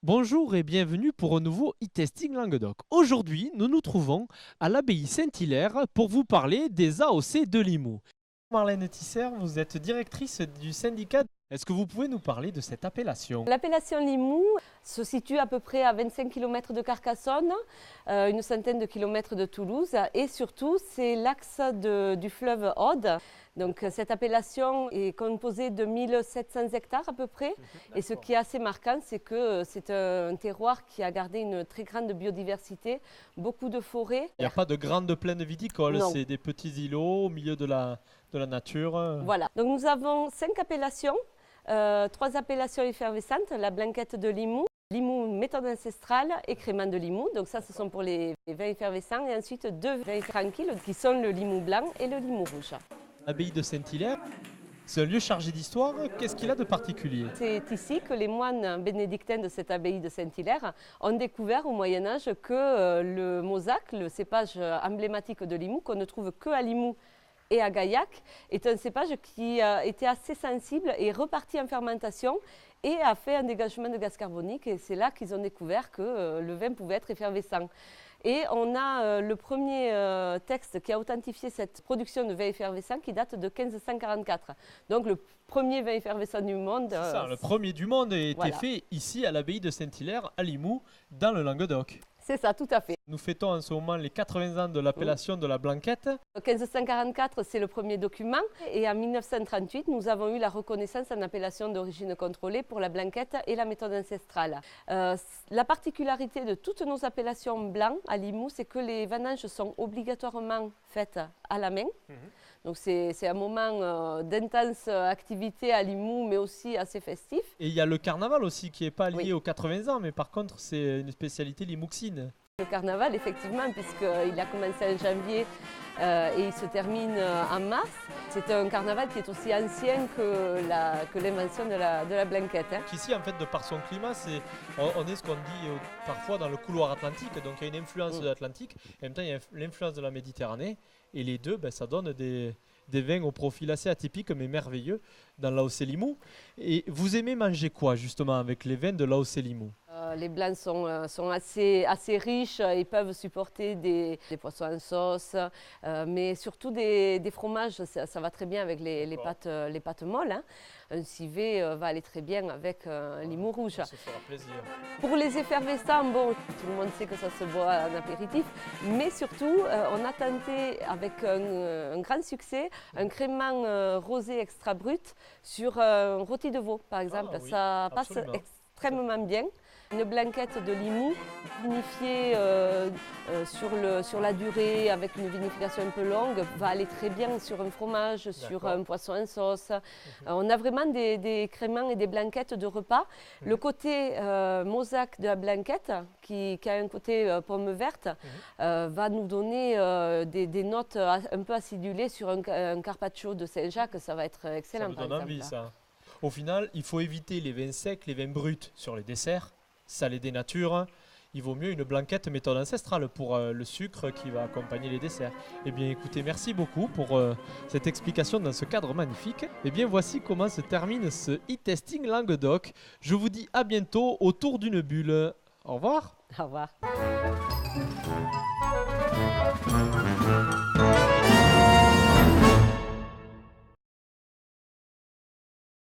Bonjour et bienvenue pour un nouveau e-testing Languedoc. Aujourd'hui, nous nous trouvons à l'abbaye Saint-Hilaire pour vous parler des AOC de Limoux. Marlène Tisser, vous êtes directrice du syndicat. Est-ce que vous pouvez nous parler de cette appellation? L'appellation Limoux se situe à peu près à 25 km de Carcassonne, une centaine de kilomètres de Toulouse et surtout c'est l'axe du fleuve Aude. Donc cette appellation est composée de 1700 hectares à peu près et ce qui est assez marquant c'est que c'est un terroir qui a gardé une très grande biodiversité, beaucoup de forêts. Il n'y a pas de grandes plaines viticoles, Non. c'est des petits îlots au milieu de la nature. Voilà, donc nous avons 5 appellations. 3 appellations effervescentes, la blanquette de Limoux, Limoux méthode ancestrale et crément de Limoux. Donc ça, ce sont pour les vins effervescents. Et ensuite, 2 vins tranquilles qui sont le Limoux blanc et le Limoux rouge. L'abbaye de Saint-Hilaire, c'est un lieu chargé d'histoire. Qu'est-ce qu'il a de particulier? C'est ici que les moines bénédictins de cette abbaye de Saint-Hilaire ont découvert au Moyen-Âge que le Mauzac, le cépage emblématique de Limoux, qu'on ne trouve que à Limoux et à Gaillac, est un cépage qui était assez sensible et reparti en fermentation et a fait un dégagement de gaz carbonique. Et c'est là qu'ils ont découvert que le vin pouvait être effervescent. Et on a le premier texte qui a authentifié cette production de vin effervescent qui date de 1544. Donc le premier vin effervescent du monde. C'est ça, le premier du monde a été voilà. fait ici à l'abbaye de Saint-Hilaire, à Limoux, dans le Languedoc. C'est ça, tout à fait. Nous fêtons en ce moment les 80 ans de l'appellation de la blanquette. 1544, c'est le premier document. Et en 1938, nous avons eu la reconnaissance en appellation d'origine contrôlée pour la blanquette et la méthode ancestrale. La particularité de toutes nos appellations blancs à Limoux, c'est que les vendanges sont obligatoirement faites à la main. Donc c'est un moment d'intense activité à Limoux, mais aussi assez festif. Et il y a le carnaval aussi qui n'est pas lié Oui. aux 80 ans, mais par contre c'est une spécialité limouxine. Le carnaval, effectivement, puisqu'il a commencé en janvier et il se termine en mars. C'est un carnaval qui est aussi ancien que l'invention de la blanquette. Ici, en fait, de par son climat, on est ce qu'on dit parfois dans le couloir atlantique. Donc il y a une influence de l'Atlantique, en même temps il y a l'influence de la Méditerranée. Et les deux, ça donne des vins au profil assez atypique mais merveilleux dans l'AOC Limoux. Et vous aimez manger quoi justement avec les vins de l'AOC Limoux? Les blancs sont assez riches, ils peuvent supporter des poissons en sauce, mais surtout des fromages, ça va très bien avec les pâtes molles. Hein. Un civet va aller très bien avec un Limoux rouge. Ça se fera plaisir. Pour les effervescents, bon, tout le monde sait que ça se boit en apéritif, mais surtout, on a tenté avec un grand succès un crément rosé extra brut sur un rôti de veau, par exemple. Oui, ça passe absolument. extrêmement bien. Une blanquette de Limoux vinifiée sur la durée avec une vinification un peu longue va aller très bien sur un fromage, sur un poisson en sauce. On a vraiment des créments et des blanquettes de repas. Le côté Mauzac de la blanquette, qui a un côté pomme verte, va nous donner des notes un peu acidulées sur un carpaccio de Saint-Jacques. Ça va être excellent. Ça me donne envie ça. Au final, il faut éviter les vins secs, les vins bruts sur les desserts. Ça les dénature. Il vaut mieux une blanquette méthode ancestrale pour le sucre qui va accompagner les desserts. Eh bien écoutez, merci beaucoup pour cette explication dans ce cadre magnifique. Eh bien voici comment se termine ce e-testing Languedoc. Je vous dis à bientôt autour d'une bulle. Au revoir. Au revoir.